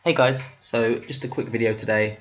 Hey guys, so just a quick video today.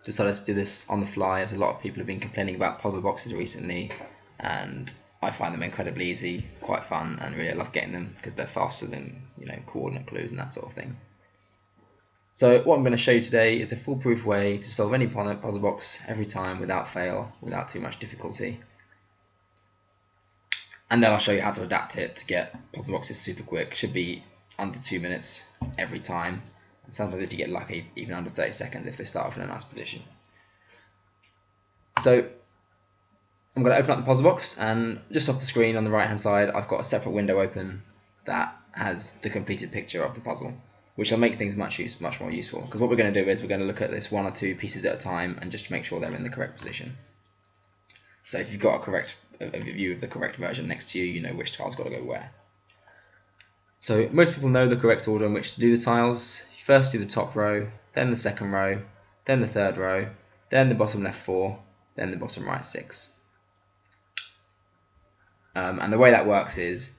Decided to do this on the fly as a lot of people have been complaining about puzzle boxes recently, and I find them incredibly easy, quite fun, and really love getting them because they're faster than coordinate clues and that sort of thing. So what I'm going to show you today is a foolproof way to solve any puzzle box every time without fail, without too much difficulty. And then I'll show you how to adapt it to get puzzle boxes super quick. Should be under 2 minutes every time. Sometimes if you get lucky, even under 30 seconds if they start off in a nice position. So I'm going to open up the puzzle box, and just off the screen on the right hand side I've got a separate window open that has the completed picture of the puzzle, which will make things much more useful, because what we're going to do is we're going to look at this one or two pieces at a time and just make sure they're in the correct position. So if you've got a view of the correct version next to you, you know which tile's got to go where. So most people know the correct order in which to do the tiles. First do the top row, then the second row, then the third row, then the bottom left 4, then the bottom right 6. And the way that works is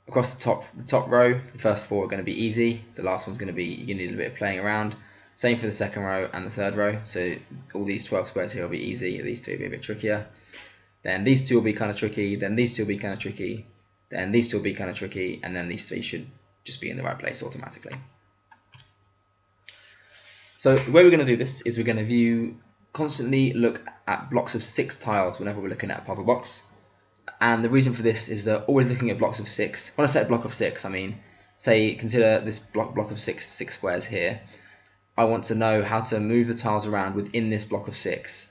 across the top row, the first 4 are going to be easy. The last one's going to be, you're going to need a little bit of playing around. Same for the second row and the third row. So all these 12 squares here will be easy. These two will be a bit trickier. Then these two will be kind of tricky. Then these two will be kind of tricky. Then these two will be kind of tricky. And then these three should just be in the right place automatically. So the way we're going to do this is we're going to constantly look at blocks of 6 tiles whenever we're looking at a puzzle box. And the reason for this is that always looking at blocks of 6. When I say a block of 6, I mean, say, consider this block of six squares here. I want to know how to move the tiles around within this block of 6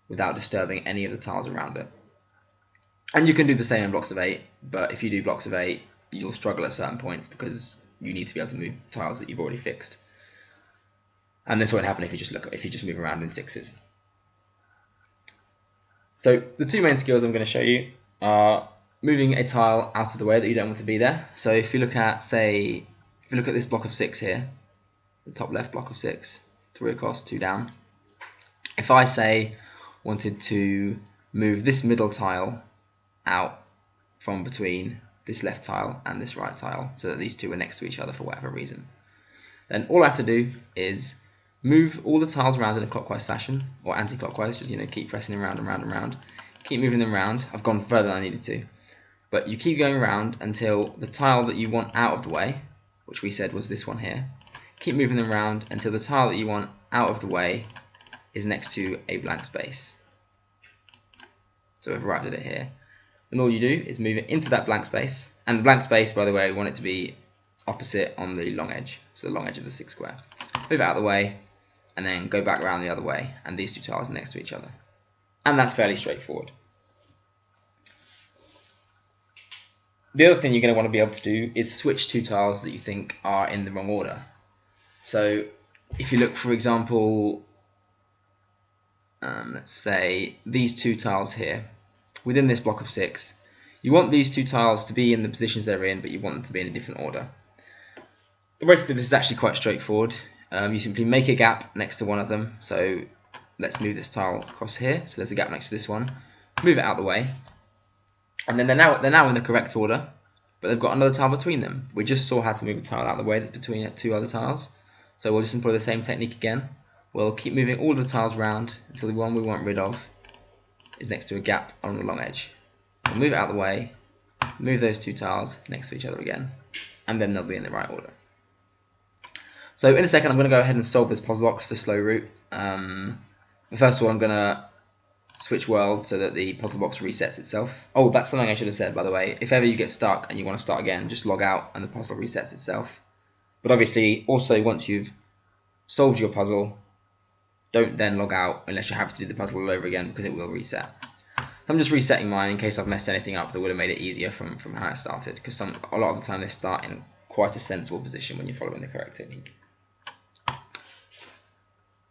without disturbing any of the tiles around it. And you can do the same in blocks of 8, but if you do blocks of 8, you'll struggle at certain points because you need to be able to move tiles that you've already fixed. And this won't happen if you just move around in 6s. So the two main skills I'm going to show you are moving a tile out of the way that you don't want to be there. So if you look at, this block of 6 here, the top left block of 6, 3 across, 2 down. If I say wanted to move this middle tile out from between this left tile and this right tile, so that these two are next to each other for whatever reason, then all I have to do is move all the tiles around in a clockwise fashion, or anti-clockwise, just keep pressing them around and round and round. Keep moving them around. I've gone further than I needed to. But you keep going around until the tile that you want out of the way, which we said was this one here, keep moving them around until the tile that you want out of the way is next to a blank space. So I've arrived at it here. And all you do is move it into that blank space. And the blank space, by the way, we want it to be opposite on the long edge, so the long edge of the 6 square. Move it out of the way, and then go back around the other way, and these two tiles are next to each other. And that's fairly straightforward. The other thing you're going to want to be able to do is switch 2 tiles that you think are in the wrong order. So if you look, for example, let's say these 2 tiles here, within this block of 6, you want these 2 tiles to be in the positions they're in, but you want them to be in a different order. The rest of this is actually quite straightforward. You simply make a gap next to one of them. So let's move this tile across here. So there's a gap next to this one. Move it out of the way. And then they're now in the correct order, but they've got another tile between them. We just saw how to move a tile out of the way that's between 2 other tiles. So we'll just employ the same technique again. We'll keep moving all the tiles around until the one we want rid of is next to a gap on the long edge. We'll move it out of the way, move those 2 tiles next to each other again, and then they'll be in the right order. So in a second I'm going to go ahead and solve this puzzle box the slow route. First of all, I'm going to switch world so that the puzzle box resets itself. Oh, that's something I should have said, by the way. If ever you get stuck and you want to start again, just log out and the puzzle resets itself. But obviously, also once you've solved your puzzle, don't then log out unless you're happy to do the puzzle all over again, because it will reset. So I'm just resetting mine in case I've messed anything up that would have made it easier from how it started, because a lot of the time they start in quite a sensible position when you're following the correct technique.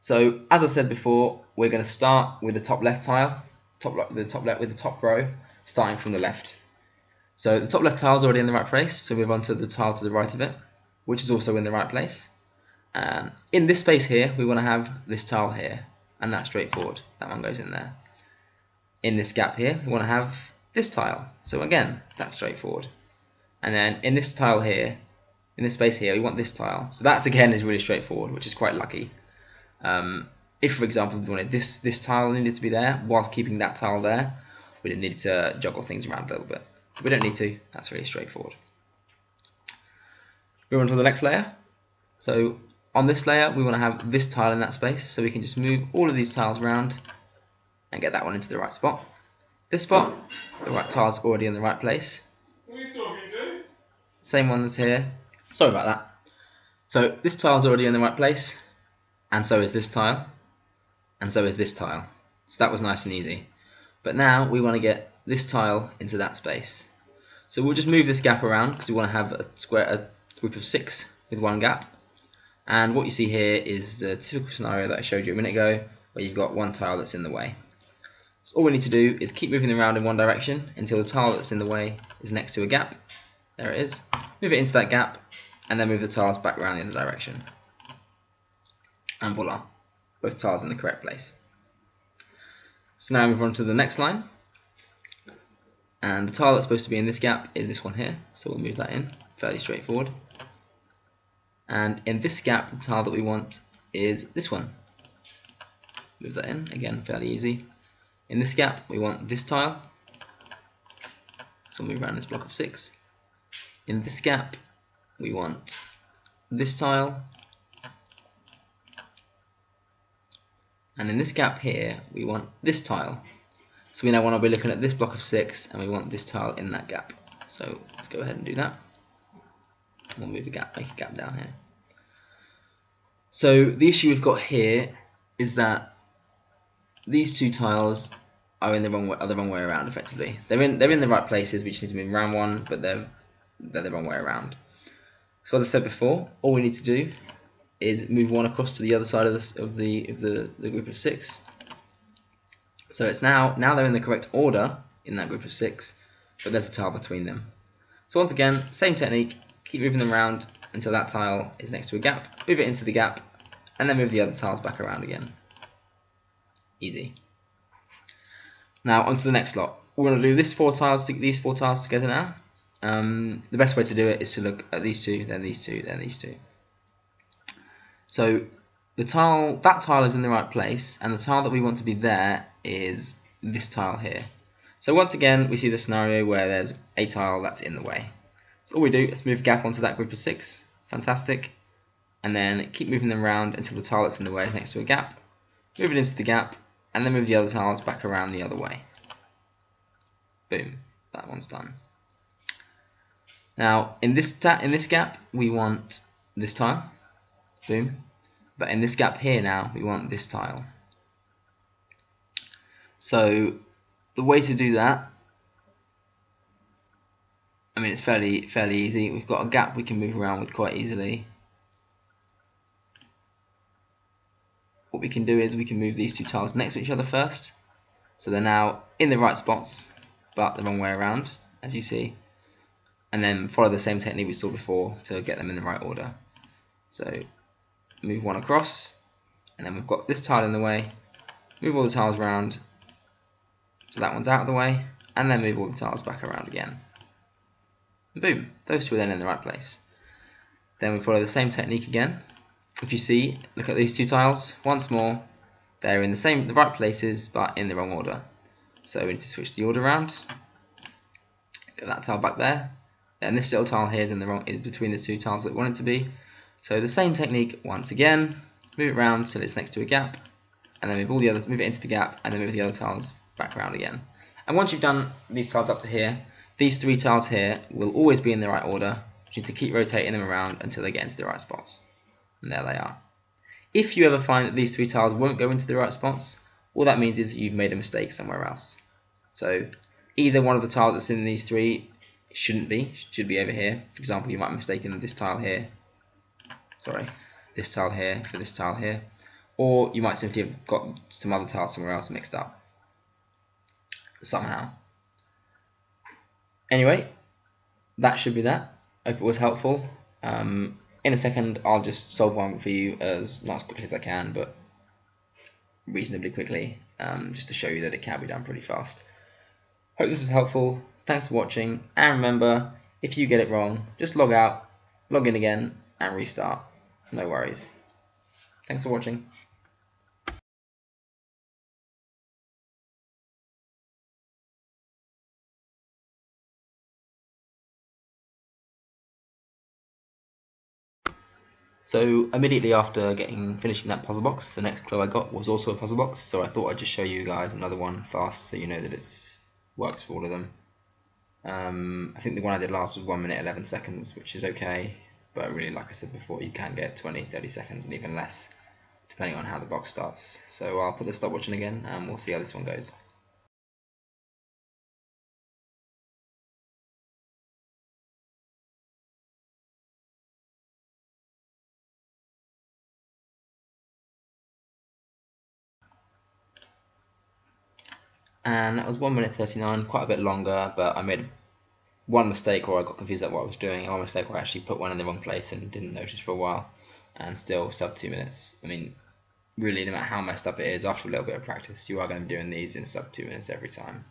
So as I said before, we're going to start with the top left tile, with the top row, starting from the left. So the top left tile is already in the right place, so move on to the tile to the right of it, which is also in the right place. In this space here, we want to have this tile here, and that's straightforward. That one goes in there. In this gap here, we want to have this tile. So again, that's straightforward. And then in this tile here, in this space here, we want this tile. So that's again is really straightforward, which is quite lucky. If, for example, we wanted this tile needed to be there whilst keeping that tile there, we didn't need to juggle things around a little bit. We don't need to. That's really straightforward. Move on to the next layer. So on this layer, we want to have this tile in that space, so we can just move all of these tiles around and get that one into the right spot. This spot, the right tile's already in the right place. What are you talking to? Same ones here. Sorry about that. So this tile's already in the right place, and so is this tile, and so is this tile. So that was nice and easy. But now we want to get this tile into that space. So we'll just move this gap around because we want to have a group of 6 with one gap. And what you see here is the typical scenario that I showed you a minute ago, where you've got one tile that's in the way. So all we need to do is keep moving them around in one direction until the tile that's in the way is next to a gap. There it is. Move it into that gap, and then move the tiles back around the other direction. And voila, both tiles in the correct place. So now move on to the next line. And the tile that's supposed to be in this gap is this one here, so we'll move that in, fairly straightforward. And in this gap, the tile that we want is this one. Move that in, again, fairly easy. In this gap, we want this tile, so we'll move around this block of 6. In this gap, we want this tile, and in this gap here, we want this tile. So we now want to be looking at this block of 6, and we want this tile in that gap. So let's go ahead and do that. We'll move the gap, make a gap down here. So the issue we've got here is that these two tiles are in the wrong way around. Effectively, they're in the right places. We just need to move around one, but they're the wrong way around. So as I said before, all we need to do is move one across to the other side of the group of 6. So it's now they're in the correct order in that group of 6, but there's a tile between them. So once again, same technique. Keep moving them around until that tile is next to a gap. Move it into the gap, and then move the other tiles back around again. Easy. Now onto the next lot. We're going to do these 4 tiles together now. The best way to do it is to look at these 2, then these 2, then these 2. So that tile is in the right place, and the tile that we want to be there is this tile here. So once again, we see the scenario where there's a tile that's in the way. So all we do is move gap onto that group of 6. Fantastic. And then keep moving them around until the tile that's in the way is next to a gap. Move it into the gap, and then move the other tiles back around the other way. Boom. That one's done. Now in this gap we want this tile. Boom. But in this gap here now we want this tile. So the way to do that, I mean, it's fairly easy. We've got a gap we can move around with quite easily. What we can do is we can move these 2 tiles next to each other first, so they're now in the right spots but the wrong way around, as you see, and then follow the same technique we saw before to get them in the right order. So move one across, and then we've got this tile in the way, move all the tiles around so that one's out of the way, and then move all the tiles back around again. And boom, those 2 are then in the right place. Then we follow the same technique again. If you see, look at these 2 tiles once more. They're in the right places but in the wrong order. So we need to switch the order around. Get that tile back there. And this little tile here is between the 2 tiles that we want it to be. So the same technique once again. Move it around so it's next to a gap, and then move it into the gap, and then move the other tiles back around again. And once you've done these tiles up to here, these 3 tiles here will always be in the right order. You need to keep rotating them around until they get into the right spots. And there they are. If you ever find that these 3 tiles won't go into the right spots, all that means is you've made a mistake somewhere else. So either one of the tiles that's in these 3 should be over here. For example, you might have mistaken this tile here, this tile here for this tile here, or you might simply have got some other tiles somewhere else mixed up somehow. Anyway, that should be that. Hope it was helpful. In a second I'll just solve one for you, not as quickly as I can, but reasonably quickly, just to show you that it can be done pretty fast. Hope this was helpful. Thanks for watching, and remember, if you get it wrong, just log out, log in again and restart. No worries. Thanks for watching. So immediately after finishing that puzzle box, the next clue I got was also a puzzle box, so I thought I'd just show you guys another one fast so you know that it works for all of them. I think the one I did last was 1 minute 11 seconds, which is okay, but really, like I said before, you can get 20, 30 seconds and even less depending on how the box starts. So I'll put the stopwatch in again and we'll see how this one goes. And that was 1 minute 39, quite a bit longer, but I made one mistake where I got confused at what I was doing, and one mistake where I actually put one in the wrong place and didn't notice for a while, and still sub 2 minutes. I mean, really, no matter how messed up it is, after a little bit of practice, you are going to be doing these in sub 2 minutes every time.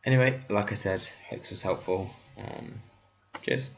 Anyway, like I said, hope this was helpful. Cheers.